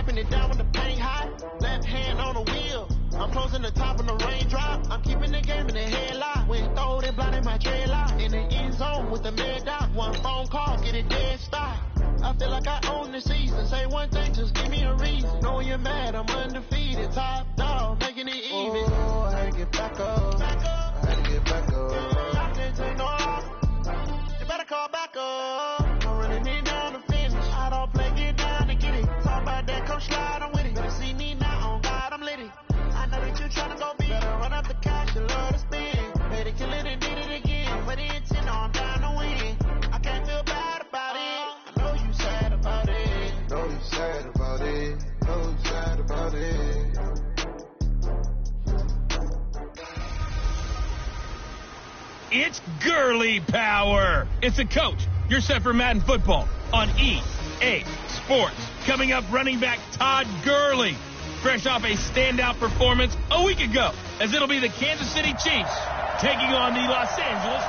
wiping it down when the paint hot. Left hand on the wheel. I'm closing the top of the raindrop. I'm keeping the game in the headlock. When throw it, blinding my dreadlock. In the end zone with the mad dot. One phone call, get it dead stop. I feel like I own the season. Say one thing, just give me a reason. Knowing you're mad, I'm undefeated. Top dog, making it even. Oh, I had to get back up. I had to get back up. I can't take no off. You better call back up. I'm running it down to finish. I don't play, get down to get it. Talk about that, come slide, I'm with it. Better see me now, on God, I'm litty. I know that you're trying to go big. Better run up the cash, you love to spin. Made it, kill it, and did it again. But the intent, I'm down to win. I can't feel bad about it. I know you sad about it. Know you sad about it. Know you sad about it. It's Gurley power. It's a coach. You're set for Madden football on EA Sports. Coming up, running back Todd Gurley, fresh off a standout performance a week ago, as it'll be the Kansas City Chiefs taking on the Los Angeles.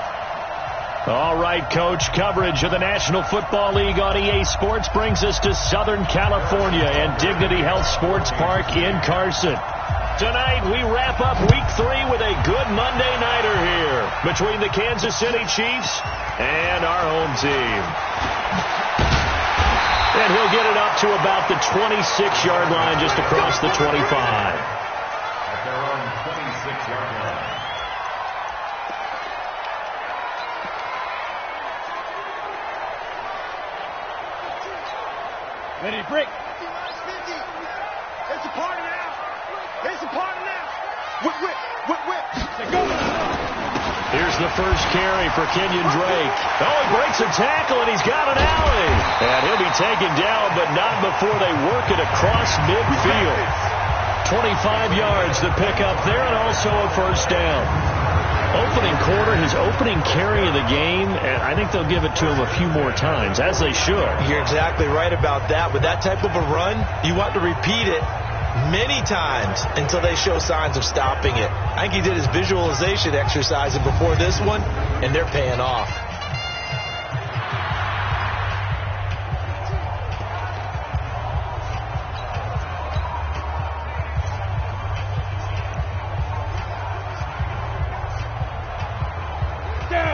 All right, Coach, coverage of the National Football League on EA Sports brings us to Southern California and Dignity Health Sports Park in Carson. Tonight, we wrap up Week 3 with a good Monday nighter here between the Kansas City Chiefs and our home team. And he'll get it up to about the 26-yard line, just across the 25. At their own 26-yard line. Ready to break. It's a party now. It's a party now. Whip, whip, whip, whip. Go. Here's the first carry for Kenyon Drake. Oh, he breaks a tackle, and he's got an alley. And he'll be taken down, but not before they work it across midfield. 25 yards to pick up there, and also a first down. Opening quarter, his opening carry of the game, and I think they'll give it to him a few more times, as they should. You're exactly right about that. With that type of a run, you want to repeat it many times until they show signs of stopping it. I think he did his visualization exercise before this one, and they're paying off.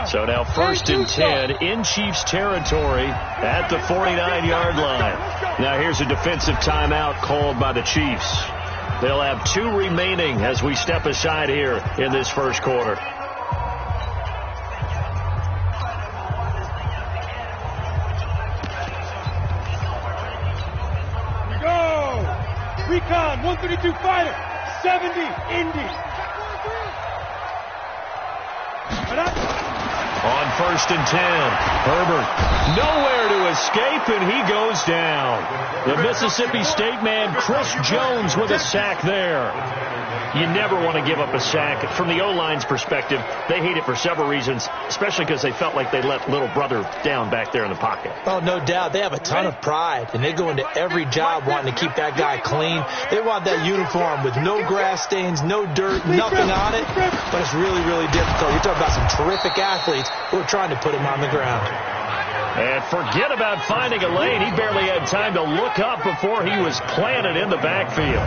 So now 1st and 10 in Chiefs territory at the 49-yard line. Now here's a defensive timeout called by the Chiefs. They'll have 2 remaining as we step aside here in this first quarter. Go! Recon, 132 fighter, 70 Indy. On 1st and 10, Herbert nowhere to escape, and he goes down. The Mississippi State man, Chris Jones, with a sack there. You never want to give up a sack. From the O-line's perspective, they hate it for several reasons, especially because they felt like they let little brother down back there in the pocket. Oh, no doubt. They have a ton of pride, and they go into every job wanting to keep that guy clean. They want that uniform with no grass stains, no dirt, nothing on it. But it's really, really difficult. You're talking about some terrific athletes who are trying to put him on the ground. And forget about finding a lane. He barely had time to look up before he was planted in the backfield.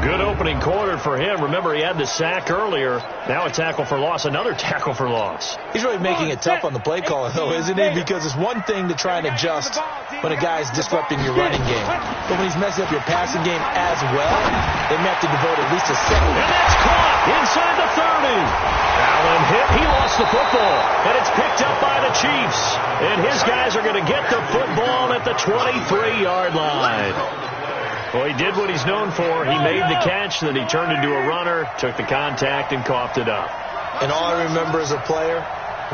Good opening quarter for him. Remember, he had the sack earlier. Now a tackle for loss, another tackle for loss. He's really making it tough on the play caller, though, isn't he? Because it's one thing to try and adjust when a guy's disrupting your running game. But when he's messing up your passing game as well, they may have to devote at least a second. And that's caught inside the 30. Allen hit. He lost the football. And it's picked up by the Chiefs. And his guys are going to get the football at the 23-yard line. Well, he did what he's known for. He made the catch, then he turned into a runner, took the contact, and coughed it up. And all I remember as a player,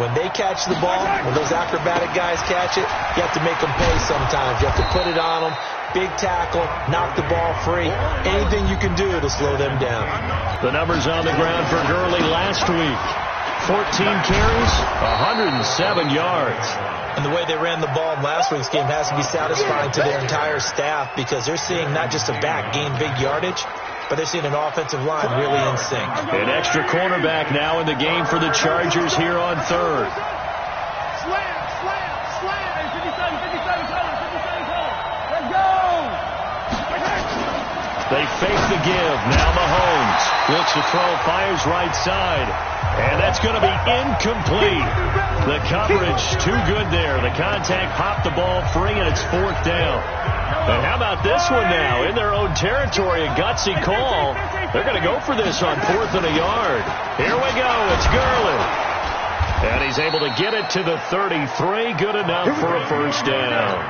when they catch the ball, when those acrobatic guys catch it, you have to make them pay sometimes. You have to put it on them, big tackle, knock the ball free. Anything you can do to slow them down. The numbers on the ground for Gurley last week. 14 carries, 107 yards. And the way they ran the ball in last week's game has to be satisfying to their entire staff, because they're seeing not just a back gain big yardage, but they're seeing an offensive line really in sync. An extra cornerback now in the game for the Chargers here on 3rd. Slam, slam, slam. 57, 57 color, 57 color. Let's go. They fake the give. Now Mahomes looks to throw, fires right side. And that's going to be incomplete. The coverage too good there. The contact popped the ball free, and it's 4th down. And how about this one now? In their own territory, a gutsy call. They're going to go for this on 4th and a yard. Here we go. It's Gurley. And he's able to get it to the 33. Good enough for a first down.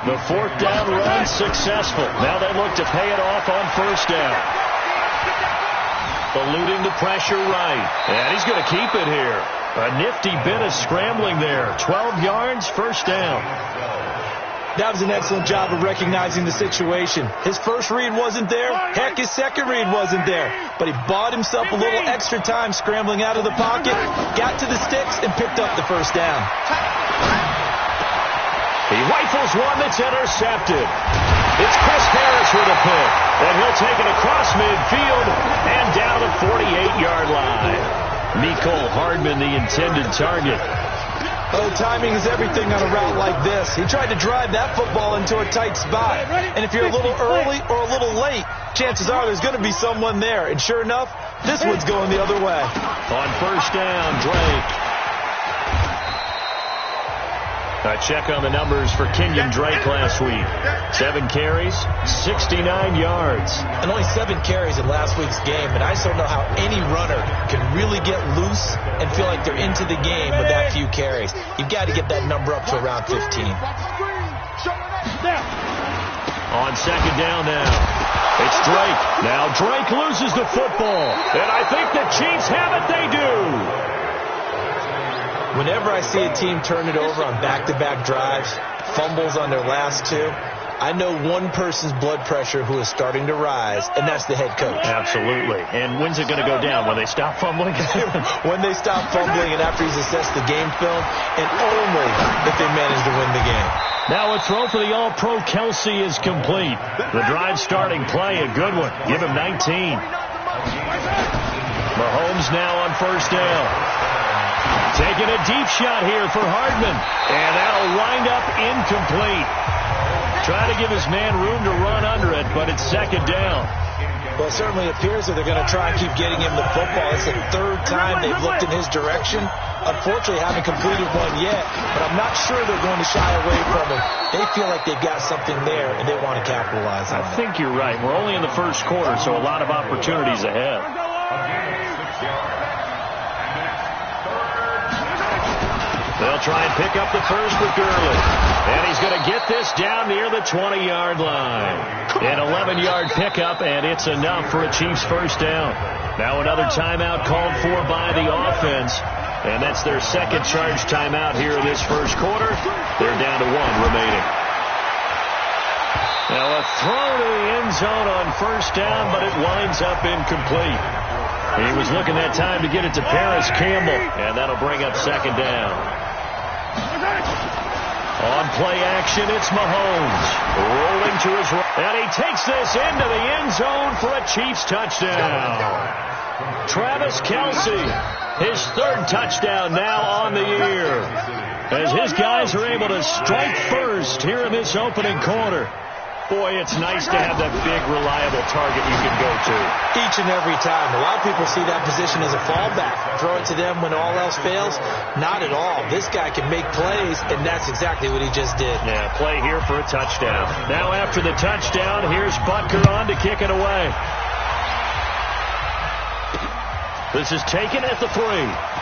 The 4th down run successful. Now they look to pay it off on first down. Eluding the pressure right. And he's going to keep it here. A nifty bit of scrambling there. 12 yards, first down. That was an excellent job of recognizing the situation. His first read wasn't there. Heck, his second read wasn't there. But he bought himself a little extra time scrambling out of the pocket, got to the sticks, and picked up the first down. He rifles one that's intercepted. It's Chris Harris with a pick. And he'll take it across midfield and down the 48-yard line. Mecole Hardman, the intended target. Oh, timing is everything on a route like this. He tried to drive that football into a tight spot. And if you're a little early or a little late, chances are there's going to be someone there. And sure enough, this one's going the other way. On first down, Drake. A check on the numbers for Kenyon Drake last week. 7 carries, 69 yards. And only 7 carries in last week's game. And I just don't know how any runner can really get loose and feel like they're into the game with that few carries. You've got to get that number up to around 15. On second down now. It's Drake. Now Drake loses the football. And I think the Chiefs have it. They do. Whenever I see a team turn it over on back-to-back drives, fumbles on their last 2, I know one person's blood pressure who is starting to rise, and that's the head coach. Absolutely. And when's it going to go down? When they stop fumbling? When they stop fumbling and after he's assessed the game film, and only if they manage to win the game. Now a throw for the All-Pro Kelsey is complete. The drive starting play, a good one. Give him 19. Mahomes now on first down. Taking a deep shot here for Hardman. And that'll wind up incomplete. Trying to give his man room to run under it, but it's second down. Well, it certainly appears that they're going to try and keep getting him the football. It's the 3rd time they've looked in his direction. Unfortunately, haven't completed one yet, but I'm not sure they're going to shy away from him. They feel like they've got something there, and they want to capitalize on it. I think you're right. We're only in the first quarter, so a lot of opportunities ahead. They'll try and pick up the first with Gurley. And he's going to get this down near the 20-yard line. An 11-yard pickup, and it's enough for a Chiefs first down. Now another timeout called for by the offense. And that's their second charge timeout here in this first quarter. They're down to 1 remaining. Now a throw to the end zone on first down, but it winds up incomplete. He was looking that time to get it to Paris Campbell, and that'll bring up second down. On play action, it's Mahomes. Rolling to his right, and he takes this into the end zone for a Chiefs touchdown. Travis Kelce, his 3rd touchdown now on the year. As his guys are able to strike first here in this opening quarter. Boy, it's nice to have that big, reliable target you can go to. Each and every time. A lot of people see that position as a fallback. Throw it to them when all else fails. Not at all. This guy can make plays, and that's exactly what he just did. Yeah, play here for a touchdown. Now after the touchdown, here's Butker on to kick it away. This is taken at the 3.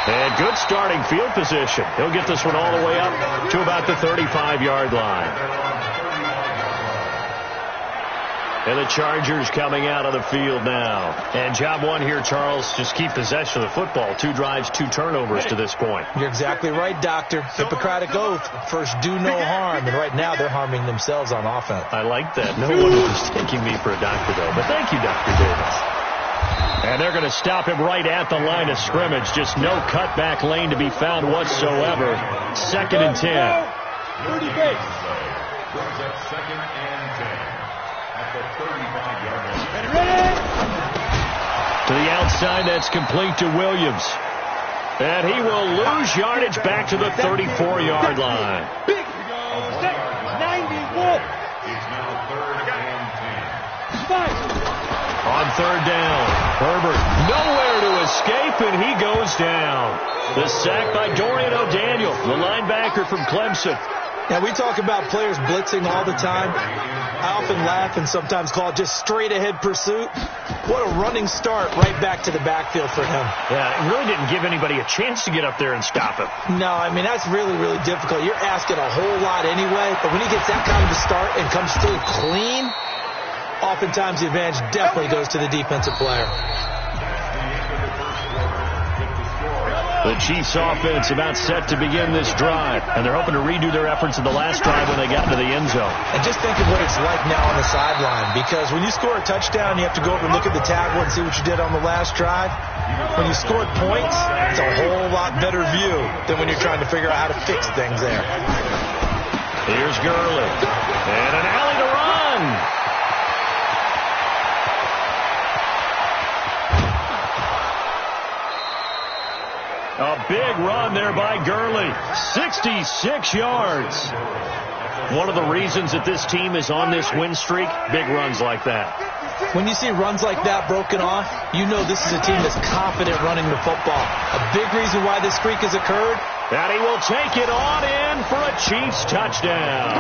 And good starting field position. He'll get this one all the way up to about the 35-yard line. And the Chargers coming out of the field now. And job 1 here, Charles, just keep possession of the football. 2 drives, 2 turnovers to this point. You're exactly right, Doctor. Hippocratic oath. First, do no harm. And right now, they're harming themselves on offense. I like that. No one was taking me for a doctor, though. But thank you, Dr. Davis. And they're going to stop him right at the line of scrimmage. Just no cutback lane to be found whatsoever. 2nd and 10. 30 base. Brings up 2nd and 10 at the 35-yard line. To the outside, that's complete to Williams. And he will lose yardage back to the 34-yard line. It's now 3rd and 10. On 3rd down, Herbert nowhere to escape, and he goes down. The sack by Dorian O'Daniel, the linebacker from Clemson. Now, we talk about players blitzing all the time. I often laugh and sometimes call it just straight-ahead pursuit. What a running start right back to the backfield for him. Yeah, it really didn't give anybody a chance to get up there and stop him. No, I mean, that's really, really difficult. You're asking a whole lot anyway, but when he gets that kind of a start and comes through clean, oftentimes the advantage definitely goes to the defensive player. The Chiefs offense about set to begin this drive, and they're hoping to redo their efforts in the last drive when they got into the end zone. And just think of what it's like now on the sideline, because when you score a touchdown, you have to go over and look at the tackle and see what you did on the last drive. When you scored points, it's a whole lot better view than when you're trying to figure out how to fix things there. Here's Gurley, and an alley to run. A big run there by Gurley. 66 yards. One of the reasons that this team is on this win streak, big runs like that. When you see runs like that broken off, you know this is a team that's confident running the football. A big reason why this streak has occurred. And he will take it on in for a Chiefs touchdown.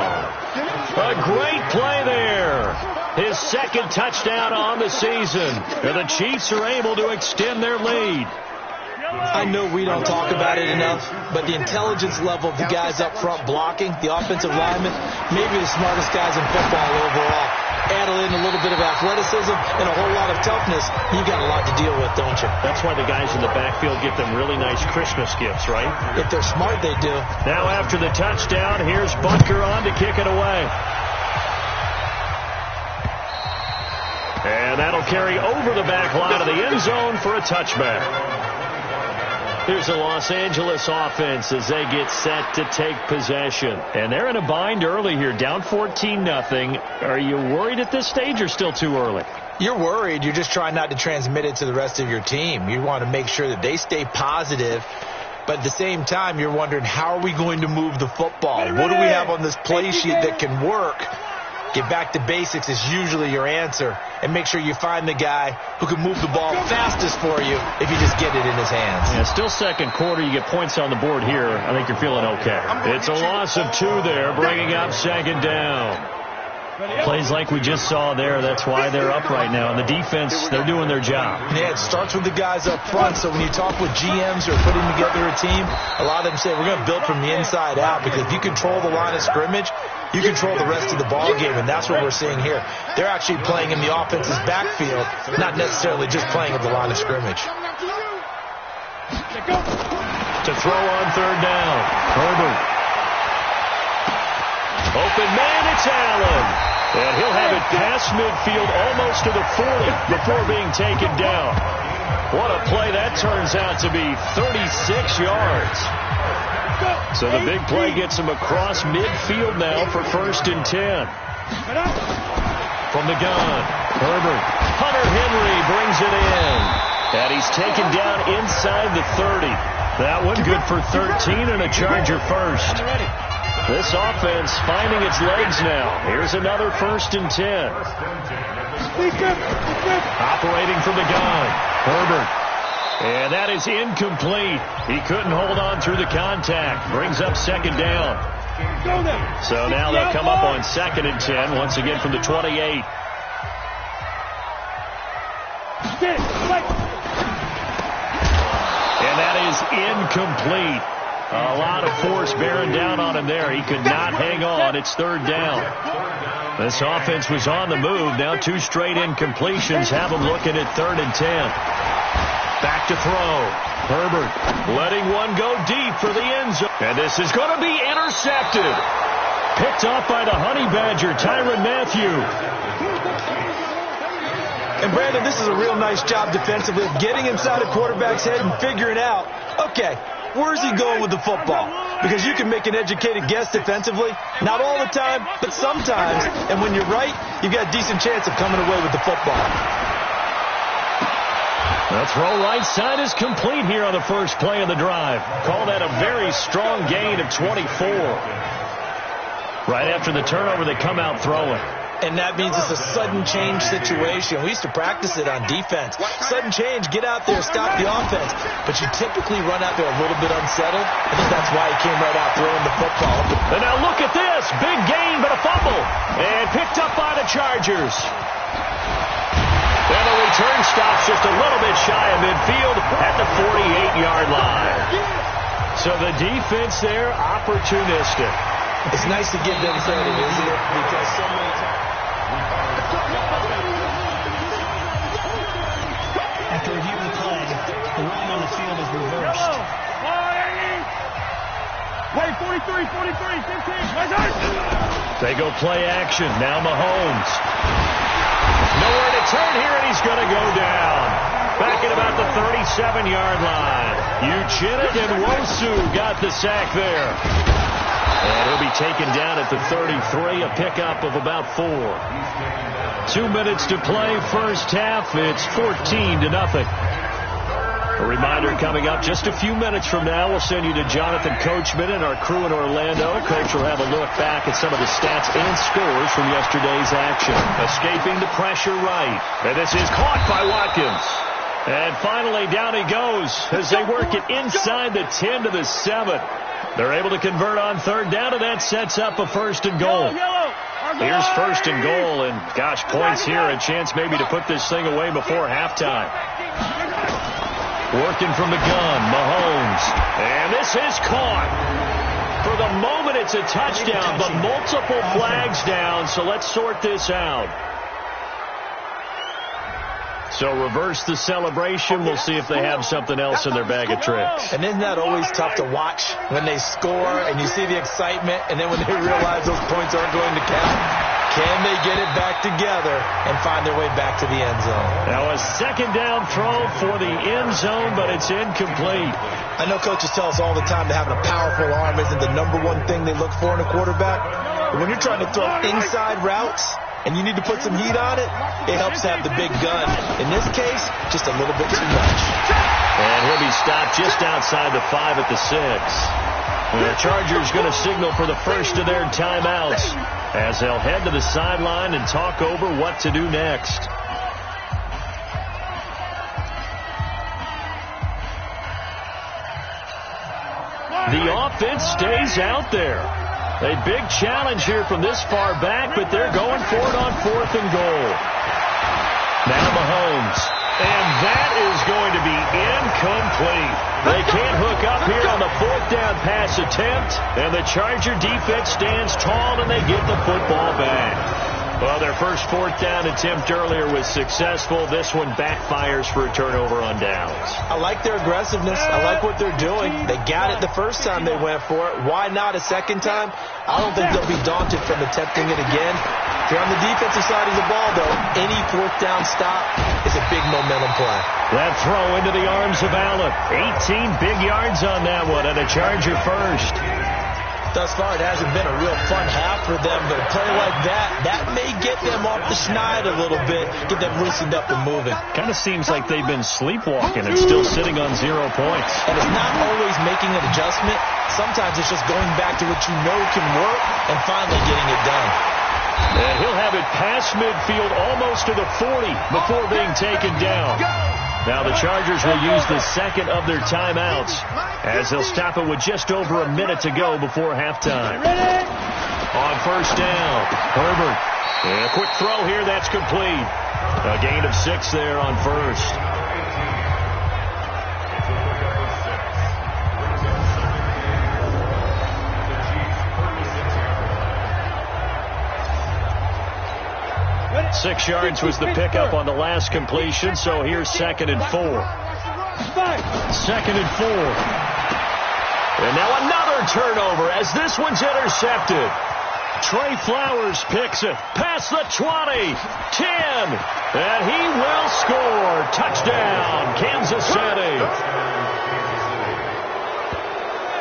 A great play there. His second touchdown on the season. And the Chiefs are able to extend their lead. I know we don't talk about it enough, but the intelligence level of the guys up front blocking, the offensive linemen, maybe the smartest guys in football overall. Add in a little bit of athleticism and a whole lot of toughness, you got a lot to deal with, don't you? That's why the guys in the backfield get them really nice Christmas gifts, right? If they're smart, they do. Now after the touchdown, here's Butker on to kick it away. And that'll carry over the back line of the end zone for a touchback. Here's the Los Angeles offense as they get set to take possession. And they're in a bind early here, down 14-0. Are you worried at this stage or still too early? You're worried. You're just trying not to transmit it to the rest of your team. You want to make sure that they stay positive. But at the same time, you're wondering, how are we going to move the football? What do we have on this play sheet that can work? Get back to basics is usually your answer. And make sure you find the guy who can move the ball fastest for you if you just get it in his hands. Yeah, still second quarter. You get points on the board here. I think you're feeling okay. It's a loss of 2 there, bringing up second down. Plays like we just saw there. That's why they're up right now. And the defense, they're doing their job. Yeah, it starts with the guys up front. So when you talk with GMs who are putting together a team, a lot of them say we're going to build from the inside out, because if you control the line of scrimmage, you control the rest of the ball game, and that's what we're seeing here. They're actually playing in the offense's backfield, not necessarily just playing at the line of scrimmage. To throw on third down, Herbert. Open man, it's Allen. And he'll have it past midfield, almost to the 40, before being taken down. What a play that turns out to be, 36 yards. So the big play gets him across midfield now for 1st and 10. From the gun, Herbert. Hunter Henry brings it in. And he's taken down inside the 30. That one good for 13 and a Charger first. This offense finding its legs now. Here's another 1st and 10. Operating from the gun, Herbert. And that is incomplete. He couldn't hold on through the contact. Brings up second down. So now they'll come up on 2nd and 10, once again from the 28. And that is incomplete. A lot of force bearing down on him there. He could not hang on. It's 3rd down. This offense was on the move. Now 2 straight incompletions have them looking at 3rd and 10. Back to throw. Herbert letting one go deep for the end zone. And this is going to be intercepted. Picked off by the Honey Badger, Tyrann Mathieu. And Brandon, this is a real nice job defensively of getting inside a quarterback's head and figuring out, okay, where's he going with the football? Because you can make an educated guess defensively. Not all the time, but sometimes. And when you're right, you've got a decent chance of coming away with the football. The throw right side is complete here on the first play of the drive. Call that a very strong gain of 24. Right after the turnover, they come out throwing. And that means it's a sudden change situation. We used to practice it on defense. Sudden change, get out there, stop the offense. But you typically run out there a little bit unsettled. I think that's why he came right out throwing the football. And now look at this. Big gain, but a fumble. And picked up by the Chargers. And the return stops just a little bit shy of midfield at the 48-yard line. So the defense there, opportunistic. It's nice to give them credit, isn't it? Because so many times. After reviewing the play, the ruling on the field is reversed. Wait, 43, 15. They go play action. Now Mahomes. Nowhere to turn here, and he's going to go down. Back at about the 37-yard line. Uchenna and Wosu got the sack there. And he'll be taken down at the 33, a pickup of about 4. 2 minutes to play, first half. It's 14-0. A reminder coming up just a few minutes from now. We'll send you to Jonathan Coachman and our crew in Orlando. Coach will have a look back at some of the stats and scores from yesterday's action. Escaping the pressure right. And this is caught by Watkins. And finally, down he goes as they work it inside the 10 to the 7. They're able to convert on third down, and that sets up a first and goal. Here's first and goal, and gosh, points here, a chance maybe to put this thing away before halftime. Working from the gun, Mahomes. And this is caught. For the moment, it's a touchdown, but multiple flags down, so let's sort this out. So reverse the celebration. We'll see if they have something else in their bag of tricks. And isn't that always tough to watch when they score and you see the excitement, and then when they realize those points aren't going to count? Can they get it back together and find their way back to the end zone? Now a second down throw for the end zone, but it's incomplete. I know coaches tell us all the time that having a powerful arm isn't the number one thing they look for in a quarterback. But when you're trying to throw inside routes, and you need to put some heat on it, it helps to have the big gun. In this case, just a little bit too much. And he'll be stopped just outside the 5 at the 6. And the Chargers going to signal for the first of their timeouts as they'll head to the sideline and talk over what to do next. The offense stays out there. A big challenge here from this far back, but they're going for it on 4th and goal. Now Mahomes. And that is going to be incomplete. They can't hook up here on the 4th down pass attempt, and the Charger defense stands tall, and they get the football back. Well, their first 4th down attempt earlier was successful. This one backfires for a turnover on downs. I like their aggressiveness. I like what they're doing. They got it the first time they went for it. Why not a second time? I don't think they'll be daunted from attempting it again. If you're on the defensive side of the ball, though, any 4th down stop is a big momentum play. That throw into the arms of Allen. 18 big yards on that one, and a Charger first. Thus far, it hasn't been a real fun half for them, but a play like that may get them off the schneid a little bit, get them loosened up and moving. Kind of seems like they've been sleepwalking and still sitting on 0 points. And it's not always making an adjustment. Sometimes it's just going back to what you know can work and finally getting it done. And he'll have it past midfield almost to the 40 before being taken down. Now the Chargers will use the second of their timeouts as they'll stop it with just over a minute to go before halftime. On first down, Herbert. And a quick throw here, that's complete. A gain of 6 there on first. Six yards was the pickup on the last completion, so here's 2nd and 4. 2nd and 4. And now another turnover as this one's intercepted. Trey Flowers picks it past the 20, 10, and he will score. Touchdown, Kansas City.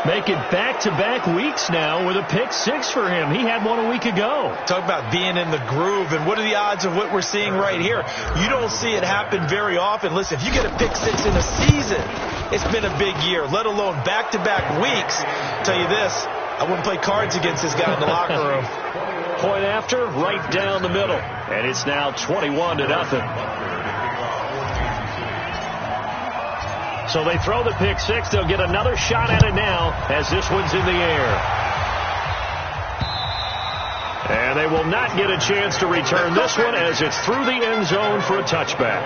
Make it back-to-back weeks now with a pick 6 for him. He had one a week ago. Talk about being in the groove, and what are the odds of what we're seeing right here? You don't see it happen very often. Listen, if you get a pick 6 in a season, it's been a big year, let alone back-to-back weeks. I'll tell you this, I wouldn't play cards against this guy in the locker room. Point after, right down the middle. And it's now 21-0. So they throw the pick six. They'll get another shot at it now as this one's in the air. And they will not get a chance to return this one as it's through the end zone for a touchback.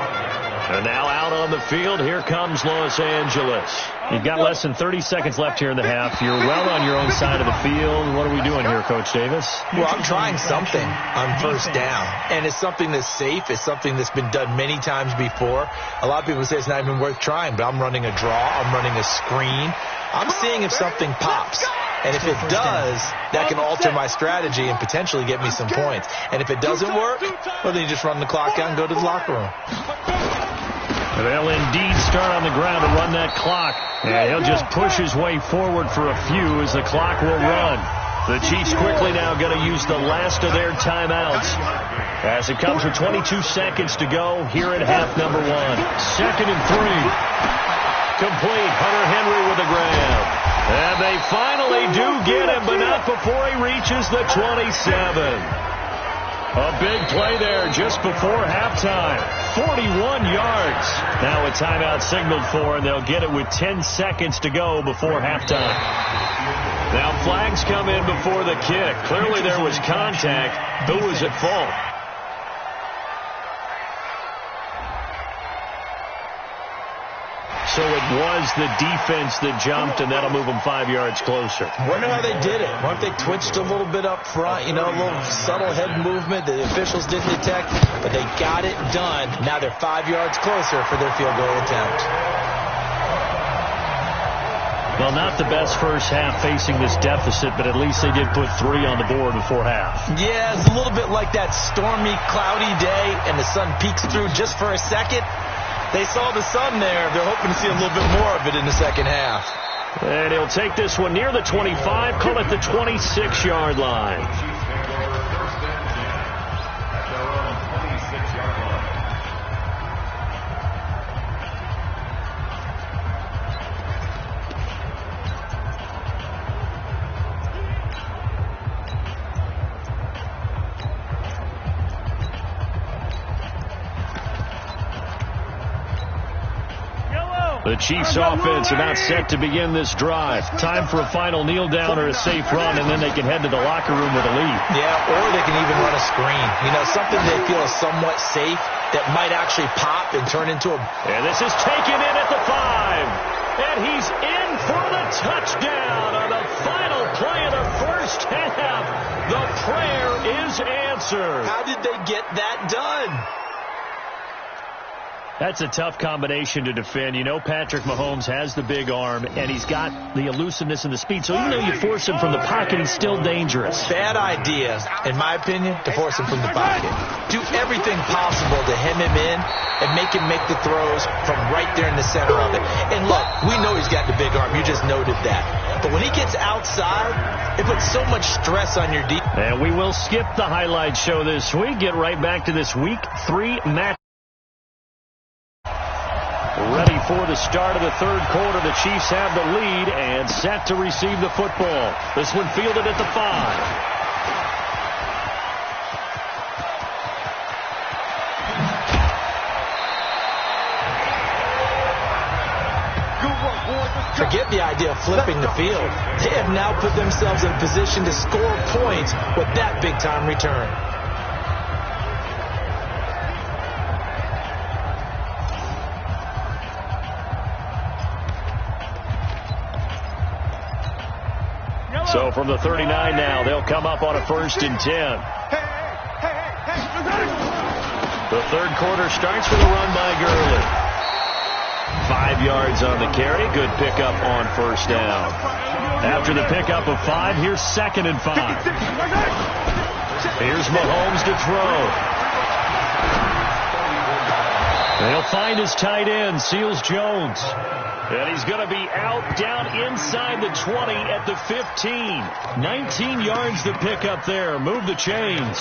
And now out on the field, here comes Los Angeles. You've got less than 30 seconds left here in the half. You're well on your own side of the field. What are we doing here, Coach Davis? Well, I'm trying something on first down. And it's something that's safe. It's something that's been done many times before. A lot of people say it's not even worth trying, but I'm running a draw. I'm running a screen. I'm seeing if something pops. And if it does, that can alter my strategy and potentially get me some points. And if it doesn't work, well, then you just run the clock out and go to the locker room. They'll indeed start on the ground to run that clock. And he'll just push his way forward for a few as the clock will run. The Chiefs quickly now going to use the last of their timeouts as it comes with 22 seconds to go here in half number one. 2nd and 3. Complete. Hunter Henry with the grab. And they finally do get him, but not before he reaches the 27. A big play there just before halftime. 41 yards. Now a timeout signaled for, and they'll get it with 10 seconds to go before halftime. Now flags come in before the kick. Clearly there was contact. Who was at fault? So it was the defense that jumped, and that'll move them 5 yards closer. Wonder how they did it. Wonder if they twitched a little bit up front, you know, a little subtle head movement that the officials didn't detect, but they got it done. Now they're 5 yards closer for their field goal attempt. Well, not the best first half facing this deficit, but at least they did put 3 on the board before half. Yeah, it's a little bit like that stormy, cloudy day, and the sun peeks through just for a second. They saw the sun there. They're hoping to see a little bit more of it in the second half. And he'll take this one near the 25, call it the 26-yard line. The Chiefs offense about set to begin this drive. Time for a final kneel down or a safe run, and then they can head to the locker room with a lead. Yeah, or they can even run a screen. You know, something they feel is somewhat safe that might actually pop and turn into a... And this is taken in at the 5. And he's in for the touchdown on the final play of the first half. The prayer is answered. How did they get that done? That's a tough combination to defend. You know Patrick Mahomes has the big arm, and he's got the elusiveness and the speed. So even though you force him from the pocket, he's still dangerous. Bad idea, in my opinion, to force him from the pocket. Do everything possible to hem him in and make him make the throws from right there in the center of it. And look, we know he's got the big arm. You just noted that. But when he gets outside, it puts so much stress on your defense. And we will skip the highlight show this week. Get right back to this Week 3 match. Ready for the start of the third quarter. The Chiefs have the lead and set to receive the football. This one fielded at the 5. Forget the idea of flipping the field. They have now put themselves in a position to score points with that big-time return. So from the 39 now, they'll come up on a 1st and 10. The third quarter starts with a run by Gurley. 5 yards on the carry. Good pickup on 1st down. After the pickup of 5, here's 2nd and 5. Here's Mahomes to throw. They'll find his tight end, Seals Jones. And he's going to be out down inside the 20 at the 15. 19 yards to pick up there. Move the chains.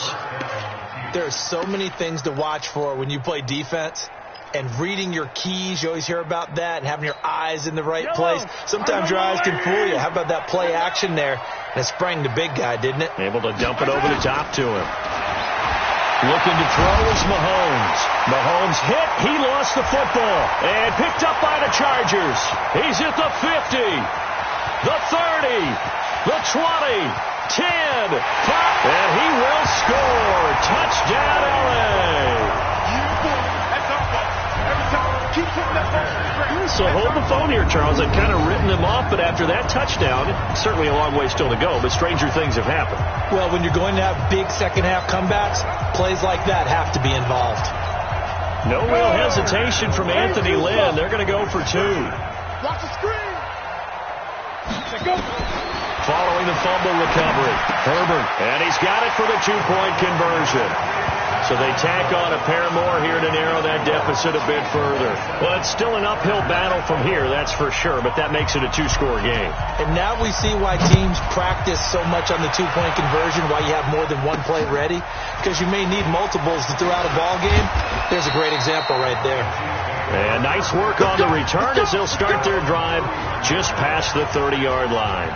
There are so many things to watch for when you play defense. and reading your keys. You always hear about that, and having your eyes in the right place. Sometimes your eyes can fool you. How about that play action there? And it sprang the big guy, didn't it? Able to dump it over the top to him. Looking to throw is Mahomes. Mahomes hit. He lost the football. And picked up by the Chargers. He's at the 50, the 30, the 20, 10, 5, and he will score. Touchdown, LA. So hold the phone here, Charles. I've kind of written them off, but after that touchdown, certainly a long way still to go, but stranger things have happened. Well, when you're going to have big second-half comebacks, plays like that have to be involved. No real hesitation from Anthony Lynn. They're going to go for two. Watch the screen. Following the fumble recovery, Herbert, and he's got it for the two-point conversion. So they tack on a pair more here to narrow that deficit a bit further. Well, it's still an uphill battle from here, that's for sure, but that makes it a two-score game. And now we see why teams practice so much on the two-point conversion, why you have more than one play ready, because you may need multiples to throw out a ball game. There's a great example right there. And nice work on the return as they'll start their drive just past the 30-yard line.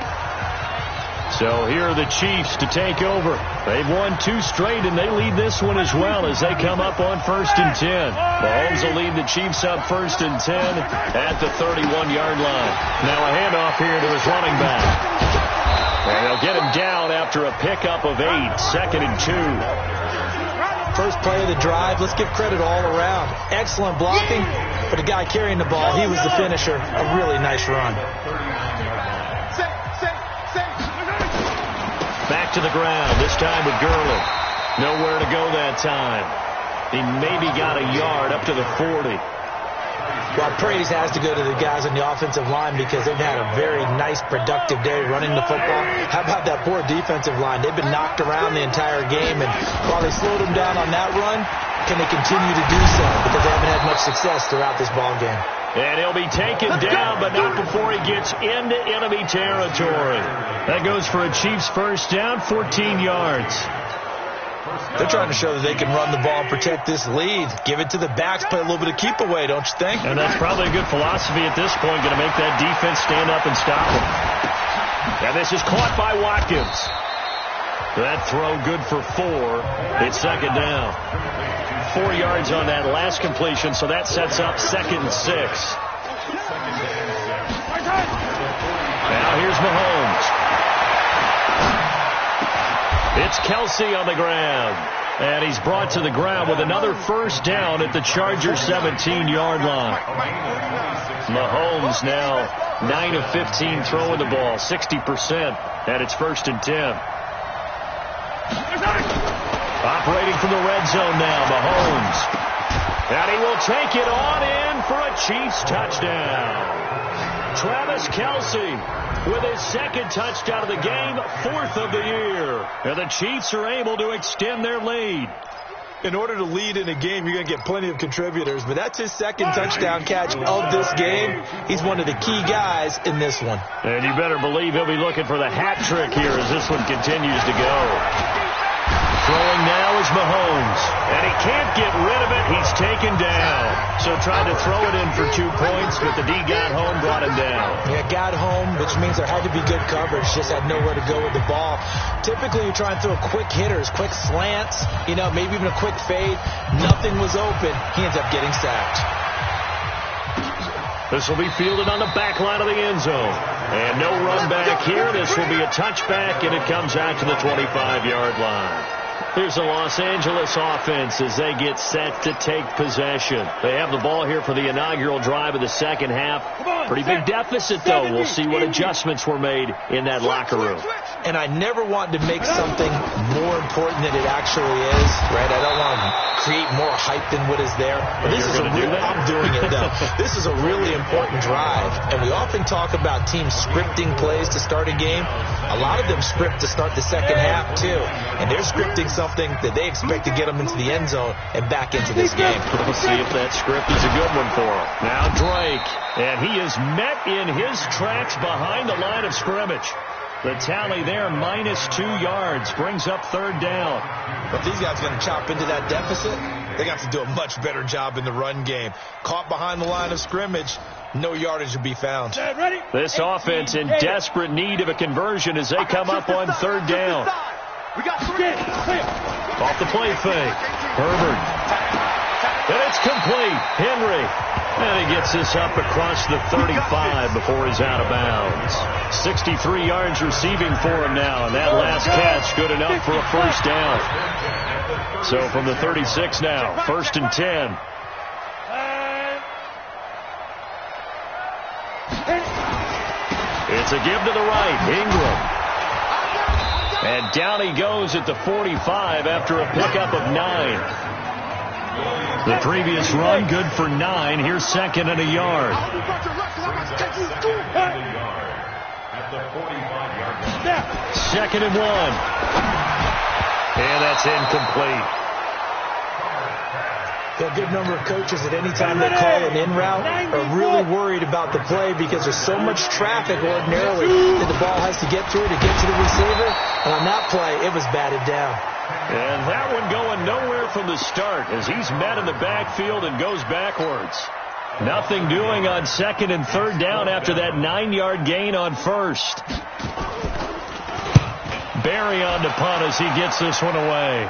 So here are the Chiefs to take over. They've won 2 straight, and they lead this one as well as they come up on 1st and 10. Mahomes will lead the Chiefs up 1st and 10 at the 31-yard line. Now a handoff here to his running back. And they'll get him down after a pickup of 8, 2nd and 2. First play of the drive, let's give credit all around. Excellent blocking, but the guy carrying the ball, he was the finisher. A really nice run. Back to the ground, this time with Gurley. Nowhere to go that time. He maybe got a yard up to the 40. Well, praise has to go to the guys on the offensive line because they've had a very nice, productive day running the football. How about that poor defensive line? They've been knocked around the entire game, and while they slowed them down on that run, can they continue to do so? Because they haven't had much success throughout this ball game. And he'll be taken down, but not before he gets into enemy territory. That goes for a Chiefs first down, 14 yards. They're trying to show that they can run the ball and protect this lead. Give it to the backs, play a little bit of keep away, don't you think? And that's probably a good philosophy at this point, going to make that defense stand up and stop them. And this is caught by Watkins. That throw good for 4. It's 2nd down. 4 yards on that last completion, so that sets up 2nd and 6. Now here's Mahomes. It's Kelsey on the ground. And he's brought to the ground with another first down at the Chargers' 17-yard line. Mahomes now 9 of 15 throwing the ball, 60%, and it's 1st and 10. Operating from the red zone now, Mahomes. And he will take it on in for a Chiefs touchdown. Travis Kelsey with his 2nd touchdown of the game, 4th of the year. And the Chiefs are able to extend their lead. In order to lead in a game, you're going to get plenty of contributors, but that's his 2nd touchdown catch of this game. He's one of the key guys in this one. And you better believe he'll be looking for the hat trick here as this one continues to go. Throwing now is Mahomes, and he can't get rid of it. He's taken down. So tried to throw it in for 2 points, but the D got home, brought him down. Yeah, got home, which means there had to be good coverage. Just had nowhere to go with the ball. Typically, you try and throw quick hitters, quick slants, maybe even a quick fade. Nothing was open. He ends up getting sacked. This will be fielded on the back line of the end zone. And no run back here. This will be a touchback, and it comes out to the 25-yard line. Here's the Los Angeles offense as they get set to take possession. They have the ball here for the inaugural drive of the second half. Pretty big deficit, though. We'll see what adjustments were made in that locker room. And I never want to make something more important than it actually is, right? I don't want to create more hype than what is there. But this is I'm doing it, though. This is a really important drive. And we often talk about teams scripting plays to start a game. A lot of them script to start the second half, too. And they're scripting something that they expect to get them into the end zone and back into this game. We'll see if that script is a good one for him. Now Drake, and he is met in his tracks behind the line of scrimmage. The tally there, -2 yards, brings up 3rd down. But these guys are going to chop into that deficit. They got to do a much better job in the run game. Caught behind the line of scrimmage, no yardage to be found. This offense in desperate need of a conversion as they come up on third down. Off the play fake. Herbert. And it's complete. Henry. And he gets this up across the 35 before he's out of bounds. 63 yards receiving for him now, and that last catch good enough for a first down. So from the 36 now, 1st and 10. It's a give to the right. Ingram. And down he goes at the 45 after a pickup of 9. The previous run, good for 9. Here's 2nd and a yard. 2nd and 1. And that's incomplete. A good number of coaches at any time they call an in route are really worried about the play because there's so much traffic ordinarily that the ball has to get through to get to the receiver. And on that play, it was batted down. And that one going nowhere from the start as he's met in the backfield and goes backwards. Nothing doing on 2nd and 3rd down after that 9-yard gain on 1st. Barry on to punt as he gets this one away.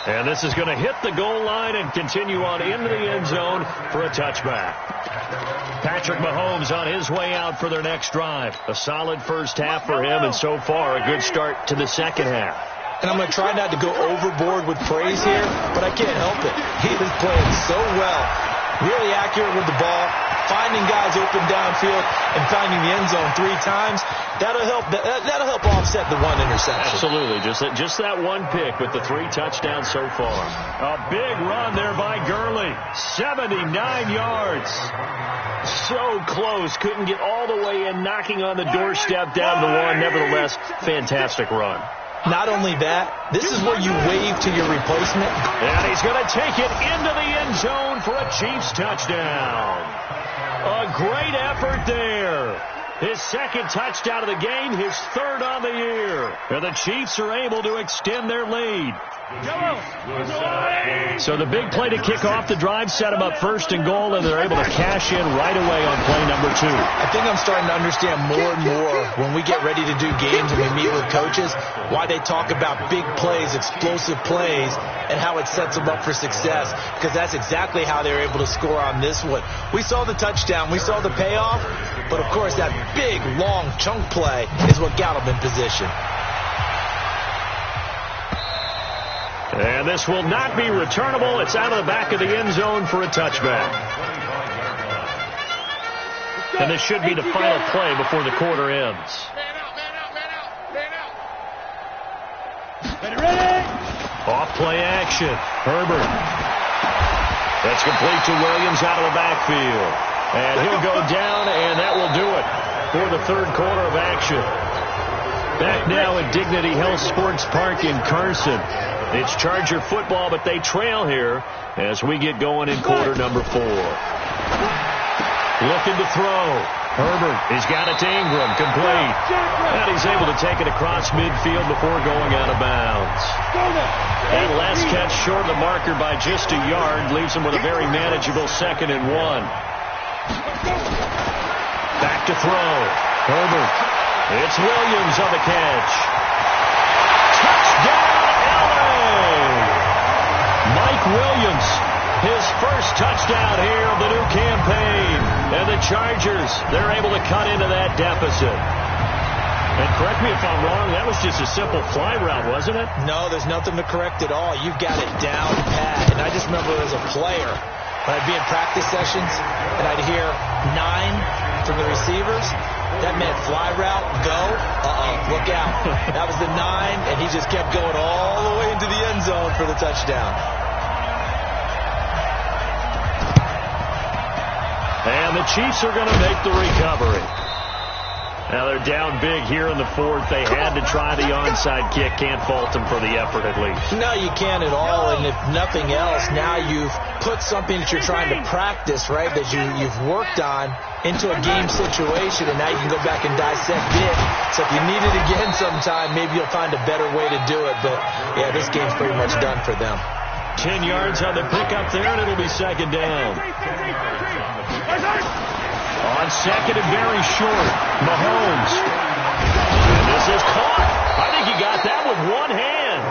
And this is going to hit the goal line and continue on into the end zone for a touchback. Patrick Mahomes on his way out for their next drive. A solid first half for him, and so far a good start to the second half. And I'm going to try not to go overboard with praise here, but I can't help it. He was playing so well. Really accurate with the ball, finding guys open downfield, and finding the end zone 3 times. That'll help offset the 1 interception. Absolutely. Just that 1 pick with the 3 touchdowns so far. A big run there by Gurley. 79 yards. So close. Couldn't get all the way in, knocking on the doorstep down to the 1. Nevertheless, fantastic run. Not only that, this is where you wave to your replacement. And he's going to take it into the end zone for a Chiefs touchdown. A great effort there. His 2nd touchdown of the game, his 3rd on the year. And the Chiefs are able to extend their lead. So the big play to kick off the drive set them up 1st and goal, and they're able to cash in right away on play number 2. I think I'm starting to understand more and more when we get ready to do games and we meet with coaches why they talk about big plays, explosive plays, and how it sets them up for success, because that's exactly how they were able to score on this one. We saw the touchdown, we saw the payoff, but of course that big, long chunk play is what got them in position. And this will not be returnable. It's out of the back of the end zone for a touchback. And this should be the final play before the quarter ends. Off play action. Herbert. That's complete to Williams out of the backfield. And he'll go down, and that will do it for the 3rd quarter of action. Back now at Dignity Health Sports Park in Carson. It's Charger football, but they trail here as we get going in quarter number 4. Looking to throw. Herbert, he's got it to Ingram, complete. And he's able to take it across midfield before going out of bounds. That last catch short of the marker by just a yard leaves him with a very manageable 2nd and 1. Back to throw. Herbert. It's Williams on the catch. Touchdown, LA! Mike Williams, his first touchdown here of the new campaign. And the Chargers, they're able to cut into that deficit. And correct me if I'm wrong, that was just a simple fly route, wasn't it? No, there's nothing to correct at all. You've got it down pat. And I just remember as a player, when I'd be in practice sessions and I'd hear 9 from the receivers, that meant fly route, go, look out. That was the 9, and he just kept going all the way into the end zone for the touchdown. And the Chiefs are going to make the recovery. Now they're down big here in the fourth. They had to try the onside kick. Can't fault them for the effort at least. No, you can't at all. And if nothing else, now you've put something that you're trying to practice, right, that you've worked on into a game situation, and now you can go back and dissect it. So if you need it again sometime, maybe you'll find a better way to do it. But, yeah, this game's pretty much done for them. 10 yards on the pickup there, and it'll be second down. On second and very short, Mahomes. And this is caught. I think he got that with one hand.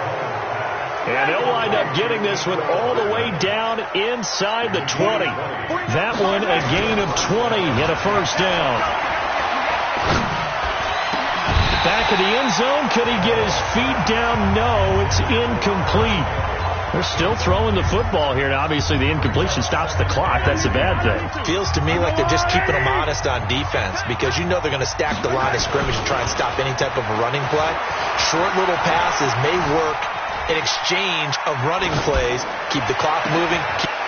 And he'll wind up getting this one all the way down inside the 20. That one a gain of 20 and a first down. Back in the end zone, could he get his feet down? No, it's incomplete. They're still throwing the football here. Now, obviously, the incompletion stops the clock. That's a bad thing. Feels to me like they're just keeping them honest on defense because you know they're going to stack the line of scrimmage and try and stop any type of a running play. Short little passes may work in exchange of running plays. Keep the clock moving.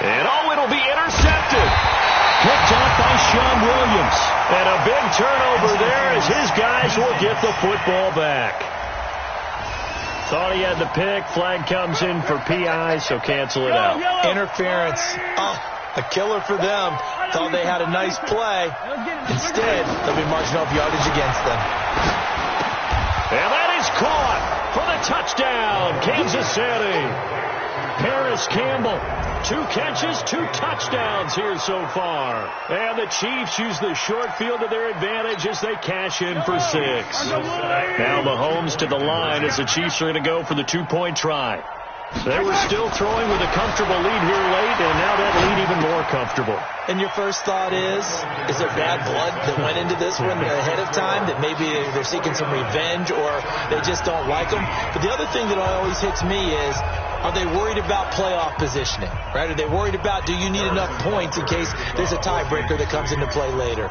And, it'll be intercepted. Picked off by Sean Williams. And a big turnover there as his guys will get the football back. Thought he had the pick. Flag comes in for PI, so cancel it out. Interference. Oh, a killer for them. Thought they had a nice play. Instead, they'll be marching off yardage against them. And that is caught for the touchdown, Kansas City. Paris Campbell, 2 catches, 2 touchdowns here so far. And the Chiefs use the short field to their advantage as they cash in for 6. Now Mahomes to the line as the Chiefs are going to go for the 2-point try. They were still throwing with a comfortable lead here late, and now that lead even more comfortable. And your first thought is there bad blood that went into this one ahead of time, that maybe they're seeking some revenge or they just don't like them? But the other thing that always hits me is, are they worried about playoff positioning, right? Are they worried about, do you need enough points in case there's a tiebreaker that comes into play later?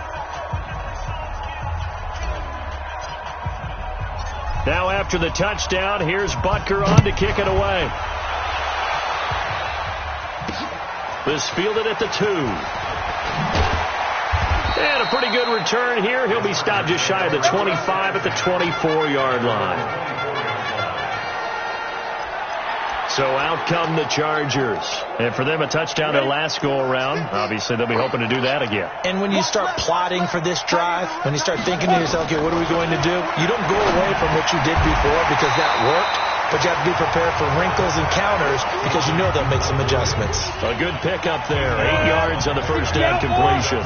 Now after the touchdown, here's Butker on to kick it away. This fielded at the 2. And a pretty good return here. He'll be stopped just shy of the 25 at the 24-yard line. So out come the Chargers. And for them, a touchdown their last go-around. Obviously, they'll be hoping to do that again. And when you start plotting for this drive, when you start thinking to yourself, okay, what are we going to do? You don't go away from what you did before because that worked. But you have to be prepared for wrinkles and counters because you know they'll make some adjustments. A good pickup there. 8 yards on the first down completion.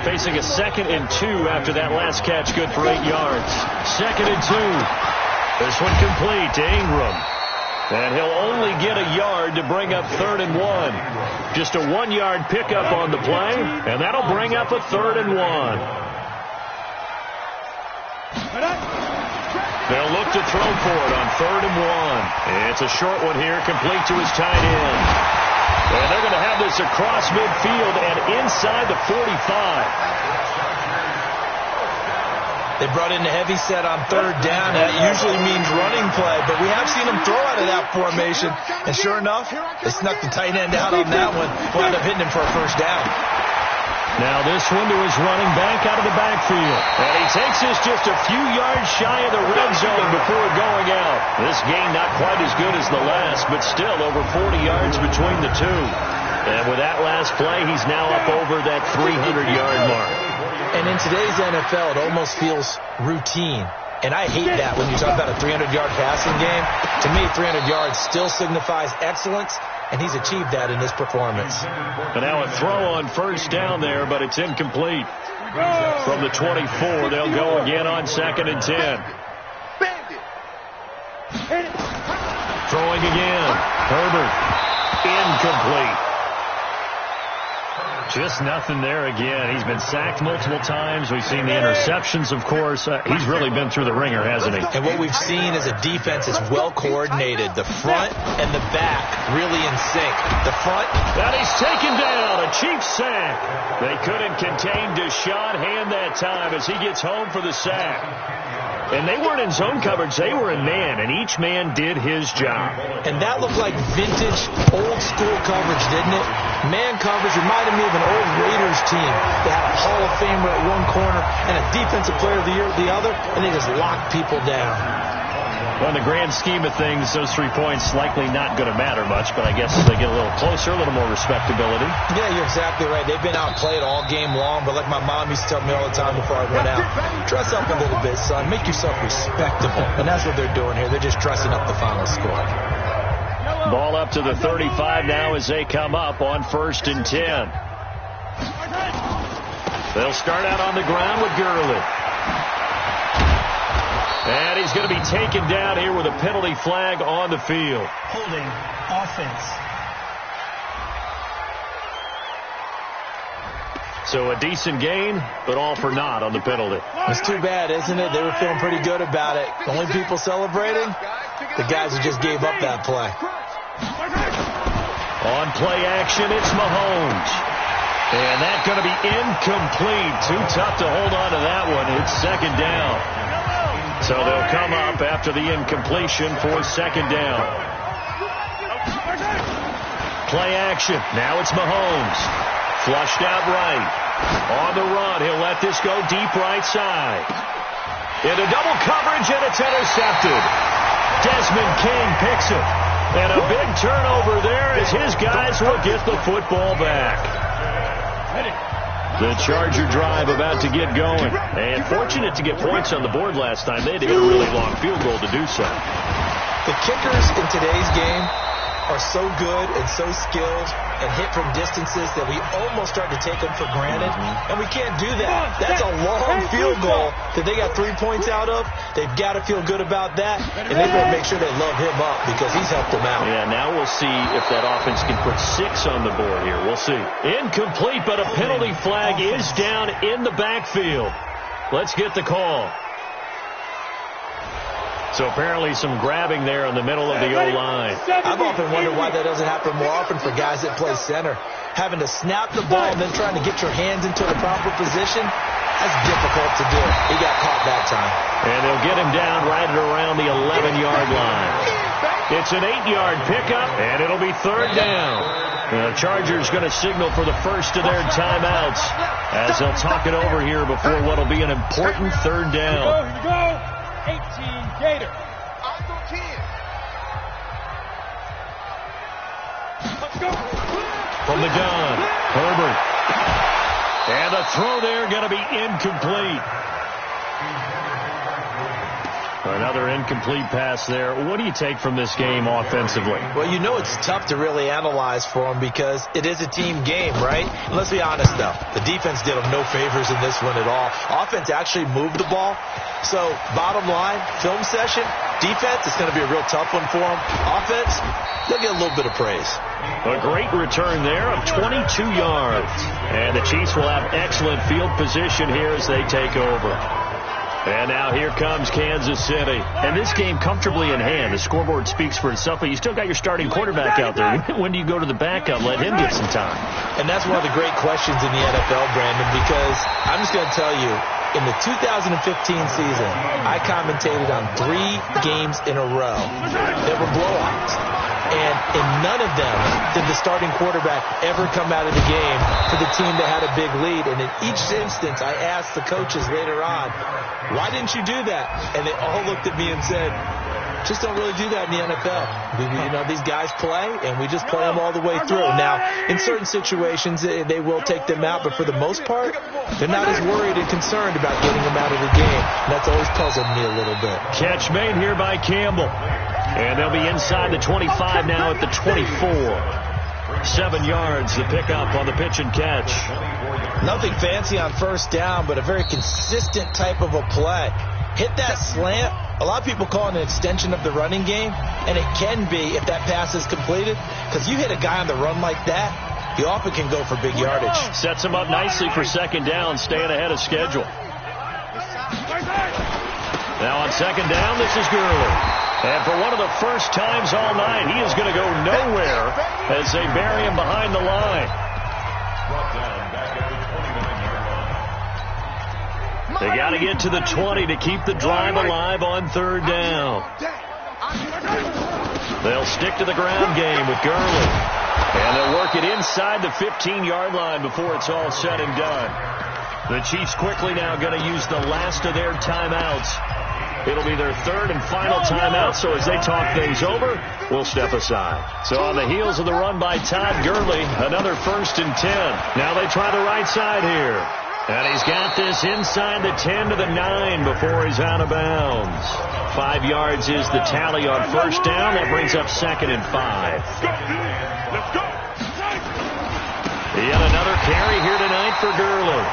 Facing a 2nd and 2 after that last catch. Good for 8 yards. 2nd and 2. This one complete to Ingram. And he'll only get a yard to bring up 3rd and 1. Just a 1-yard pickup on the play, and that'll bring up a 3rd and 1. They'll look to throw for it on 3rd and 1. It's a short one here, complete to his tight end. And they're going to have this across midfield and inside the 45. They brought in the heavy set on 3rd down. That usually means running play, but we have seen them throw out of that formation. And sure enough, they snuck the tight end out on that one. Wound up hitting him for a first down. Now this one to his running back out of the backfield. And he takes this just a few yards shy of the red zone before going out. This game not quite as good as the last, but still over 40 yards between the two. And with that last play, he's now up over that 300-yard mark. And in today's NFL, it almost feels routine. And I hate that when you talk about a 300-yard passing game. To me, 300 yards still signifies excellence, and he's achieved that in this performance. And now a throw on first down there, but it's incomplete. From the 24, they'll go again on 2nd and 10. Throwing again. Herbert. Incomplete. Just nothing there again. He's been sacked multiple times. We've seen the interceptions, of course. He's really been through the ringer, hasn't he? And what we've seen is a defense that's well coordinated. The front and the back really in sync. The front. And he's taken down. A Chiefs sack. They couldn't contain Deshaun Hand that time as he gets home for the sack. And they weren't in zone coverage. They were in man, and each man did his job. And that looked like vintage, old-school coverage, didn't it? Man coverage reminded me of an old Raiders team. They had a Hall of Famer at one corner and a Defensive Player of the Year at the other, and they just locked people down. Well, in the grand scheme of things, those 3 points likely not going to matter much, but I guess they get a little closer, a little more respectability. Yeah, you're exactly right. They've been outplayed all game long, but like my mom used to tell me all the time before I went out, dress up a little bit, son. Make yourself respectable. And that's what they're doing here. They're just dressing up the final score. Ball up to the 35 now as they come up on 1st and 10. They'll start out on the ground with Gurley. And he's going to be taken down here with a penalty flag on the field. Holding offense. So a decent gain, but all for naught on the penalty. It's too bad, isn't it? They were feeling pretty good about it. The only people celebrating, the guys who just gave up that play. On play action, it's Mahomes. And that's going to be incomplete. Too tough to hold on to that one. It's 2nd down. So they'll come up after the incompletion for 2nd down. Play action. Now it's Mahomes. Flushed out right. On the run. He'll let this go deep right side. Into double coverage, and it's intercepted. Desmond King picks it. And a big turnover there as his guys will get the football back. The Charger drive about to get going. And fortunate to get points on the board last time. They had to hit a really long field goal to do so. The kickers in today's game are so good and so skilled and hit from distances that we almost start to take them for granted. And we can't do that. That's a long field goal that they got 3 points out of. They've got to feel good about that. And they better make sure they love him up because he's helped them out. Yeah, now we'll see if that offense can put 6 on the board here. We'll see. Incomplete, but a penalty flag is down in the backfield. Let's get the call. So apparently some grabbing there in the middle of the O-line. I've often wondered why that doesn't happen more often for guys that play center. Having to snap the ball and then trying to get your hands into the proper position, that's difficult to do. He got caught that time. And they'll get him down right at around the 11-yard line. It's an 8-yard pickup, and it'll be 3rd down. The Chargers going to signal for the first of their timeouts as they'll talk it over here before what will be an important 3rd down. Here you go. 18 Gator. Let's go. From the gun, Herbert. And the throw there going to be incomplete. Another incomplete pass there. What do you take from this game offensively? Well, you know it's tough to really analyze for them because it is a team game, right? And let's be honest, though. The defense did them no favors in this one at all. Offense actually moved the ball. So, bottom line, film session, defense, it's going to be a real tough one for them. Offense, they'll get a little bit of praise. A great return there of 22 yards. And the Chiefs will have excellent field position here as they take over. And now here comes Kansas City. And this game comfortably in hand. The scoreboard speaks for itself, but you still got your starting quarterback out there. When do you go to the backup? Let him get some time. And that's one of the great questions in the NFL, Brandon, because I'm just going to tell you, in the 2015 season, I commentated on 3 games in a row that were blowouts. And in none of them did the starting quarterback ever come out of the game for the team that had a big lead. And in each instance, I asked the coaches later on, why didn't you do that? And they all looked at me and said, just don't really do that in the NFL. These guys play, and we just play them all the way through. Now, in certain situations, they will take them out, but for the most part, they're not as worried and concerned about getting them out of the game. And that's always puzzled me a little bit. Catch made here by Campbell. And they'll be inside the 25 now at the 24. 7 yards, the pickup on the pitch and catch. Nothing fancy on first down, but a very consistent type of a play. Hit that slant. A lot of people call it an extension of the running game, and it can be if that pass is completed, because you hit a guy on the run like that, he often can go for big yardage. Sets him up nicely for 2nd down, staying ahead of schedule. Now on 2nd down, this is Gurley. And for one of the first times all night, he is going to go nowhere as they bury him behind the line. They got to get to the 20 to keep the drive alive on third down. They'll stick to the ground game with Gurley. And they'll work it inside the 15-yard line before it's all said and done. The Chiefs quickly now going to use the last of their timeouts. It'll be their third and final timeout, so as they talk things over, we'll step aside. So on the heels of the run by Todd Gurley, another 1st and 10. Now they try the right side here. And he's got this inside the 10 to the 9 before he's out of bounds. 5 yards is the tally on first down. That brings up 2nd and 5. Let's go. Yet another carry here tonight for Gurley.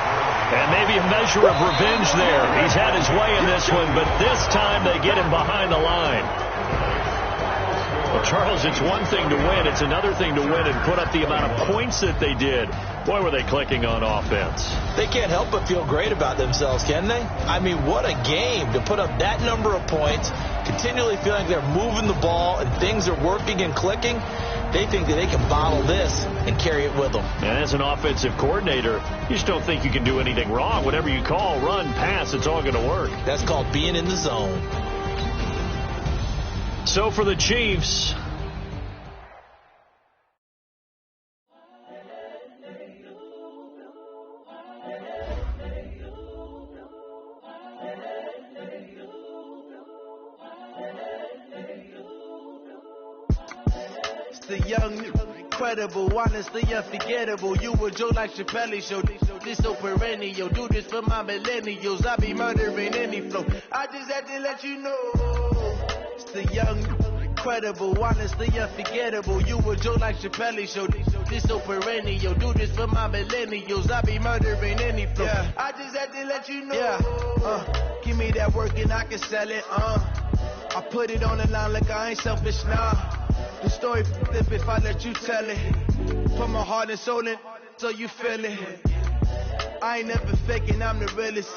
And maybe a measure of revenge there. He's had his way in this one, but this time they get him behind the line. Well, Charles, it's one thing to win. It's another thing to win and put up the amount of points that they did. Boy, were they clicking on offense. They can't help but feel great about themselves, can they? I mean, what a game to put up that number of points, continually feeling like they're moving the ball and things are working and clicking. They think that they can bottle this and carry it with them. And as an offensive coordinator, you just don't think you can do anything wrong. Whatever you call, run, pass, it's all going to work. That's called being in the zone. So for the Chiefs, The young, incredible, honestly unforgettable. You a Joe like Chappelle show. This so perennial. Do this for my millennials. I be murdering any flow. I just had to let you know. It's the young, incredible, honestly unforgettable. You a Joe like Chappelle show. This so perennial. Do this for my millennials. I be murdering any flow. Yeah. I just had to let you know. Yeah. Give me that work and I can sell it. I put it on the line like I ain't selfish now. The story flip if I let you tell it. Put my heart and soul in so you feel it. I ain't never faking, I'm the realest.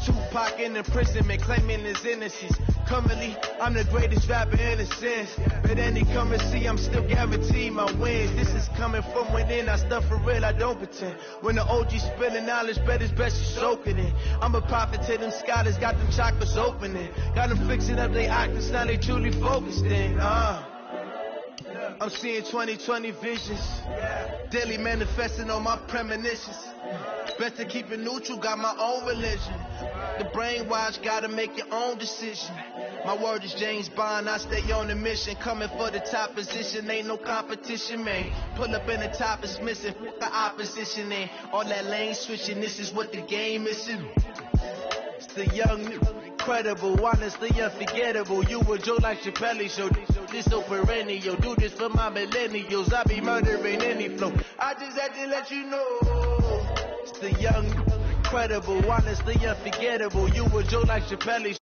Tupac in imprisonment, claiming his innocence. Currently, I'm the greatest rapper in a sense. But any currency, I'm still guaranteed my wins. This is coming from within, I stuff for real, I don't pretend. When the OG spilling knowledge, bet it's best you soak it in. I'm a prophet to them scholars, got them chakras opening. Got them fixing up their octaves, now they truly focused in. I'm seeing 2020 visions. Daily manifesting on my premonitions. Best to keep it neutral, got my own religion. The brainwash, gotta make your own decision. My word is James Bond, I stay on the mission. Coming for the top position, ain't no competition, man. Pull up in the top is missing, the opposition ain't. All that lane switching, this is what the game is. It's the young, incredible, honestly unforgettable. You a Joe like Chappelle show. This so perennial. Do this for my millennials. I be murdering any flow. I just had to let you know. It's the young, incredible, honestly unforgettable. You a Joe like Chappelle.